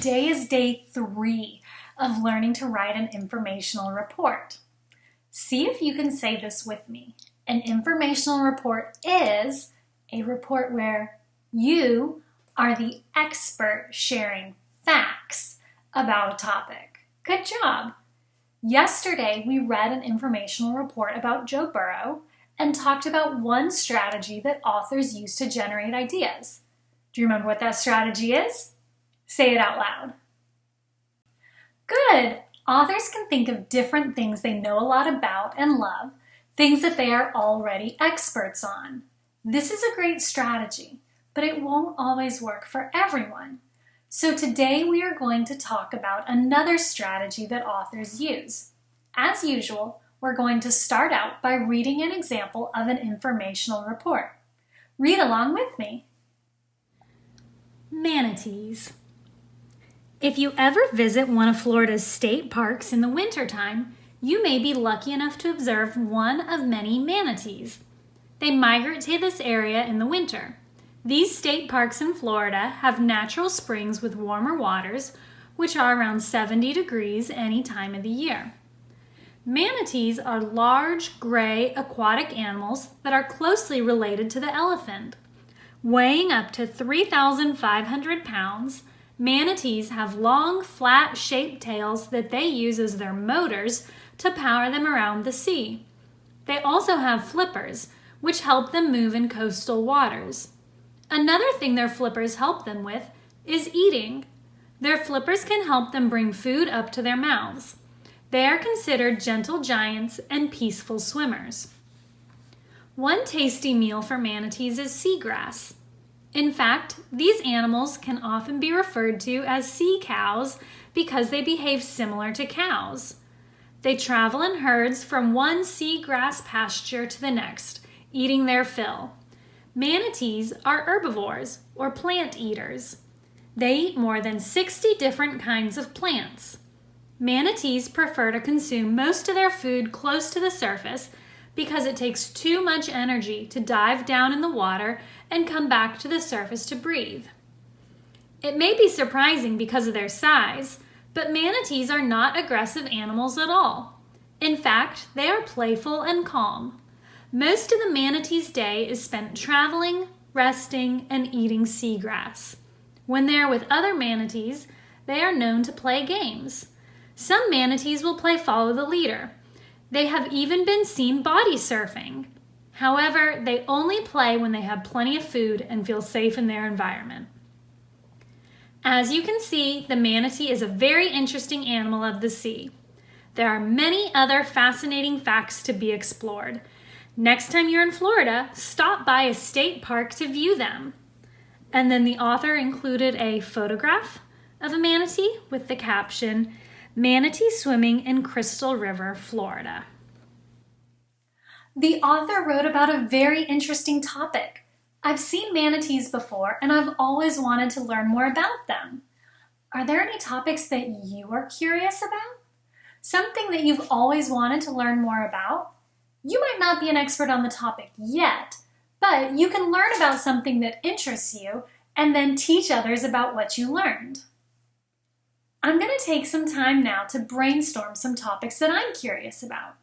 today is day 3 of learning to write an informational report. See if you can say this with me. An informational report is a report where you are the expert sharing facts about a topic. Good job! Yesterday, we read an informational report about Joe Burrow and talked about one strategy that authors use to generate ideas. Do you remember what that strategy is? Say it out loud. Good! Authors can think of different things they know a lot about and love, things that they are already experts on. This is a great strategy, but it won't always work for everyone. So today we are going to talk about another strategy that authors use. As usual, we're going to start out by reading an example of an informational report. Read along with me. Manatees. If you ever visit one of Florida's state parks in the wintertime, you may be lucky enough to observe one of many manatees. They migrate to this area in the winter. These state parks in Florida have natural springs with warmer waters, which are around 70 degrees any time of the year. Manatees are large, gray, aquatic animals that are closely related to the elephant. Weighing up to 3,500 pounds, manatees have long, flat-shaped tails that they use as their motors to power them around the sea. They also have flippers, which help them move in coastal waters. Another thing their flippers help them with is eating. Their flippers can help them bring food up to their mouths. They are considered gentle giants and peaceful swimmers. One tasty meal for manatees is seagrass. In fact, these animals can often be referred to as sea cows because they behave similar to cows. They travel in herds from one seagrass pasture to the next, eating their fill. Manatees are herbivores, or plant eaters. They eat more than 60 different kinds of plants. Manatees prefer to consume most of their food close to the surface because it takes too much energy to dive down in the water and come back to the surface to breathe. It may be surprising because of their size, but manatees are not aggressive animals at all. In fact, they are playful and calm. Most of the manatee's day is spent traveling, resting, and eating seagrass. When they are with other manatees, they are known to play games. Some manatees will play follow the leader. They have even been seen body surfing. However, they only play when they have plenty of food and feel safe in their environment. As you can see, the manatee is a very interesting animal of the sea. There are many other fascinating facts to be explored. Next time you're in Florida, stop by a state park to view them. And then the author included a photograph of a manatee with the caption, "Manatee swimming in Crystal River, Florida." The author wrote about a very interesting topic. I've seen manatees before, and I've always wanted to learn more about them. Are there any topics that you are curious about? Something that you've always wanted to learn more about? You might not be an expert on the topic yet, but you can learn about something that interests you and then teach others about what you learned. I'm going to take some time now to brainstorm some topics that I'm curious about.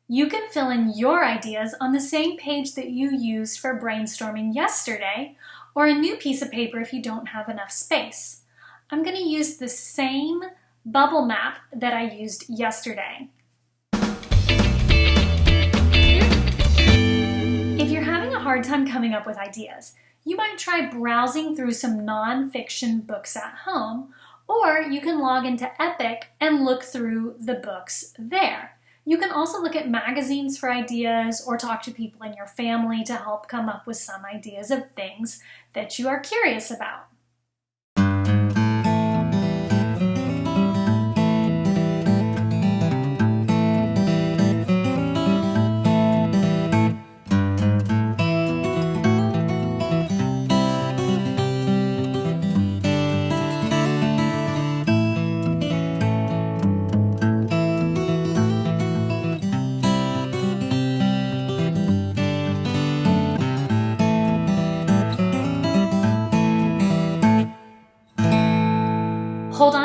You can fill in your ideas on the same page that you used for brainstorming yesterday, or a new piece of paper if you don't have enough space. I'm going to use the same bubble map that I used yesterday. If you're having a hard time coming up with ideas, you might try browsing through some nonfiction books at home, or you can log into Epic and look through the books there. You can also look at magazines for ideas or talk to people in your family to help come up with some ideas of things that you are curious about.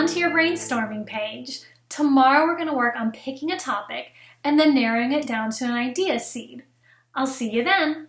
to your brainstorming page. Tomorrow we're going to work on picking a topic and then narrowing it down to an idea seed. I'll see you then.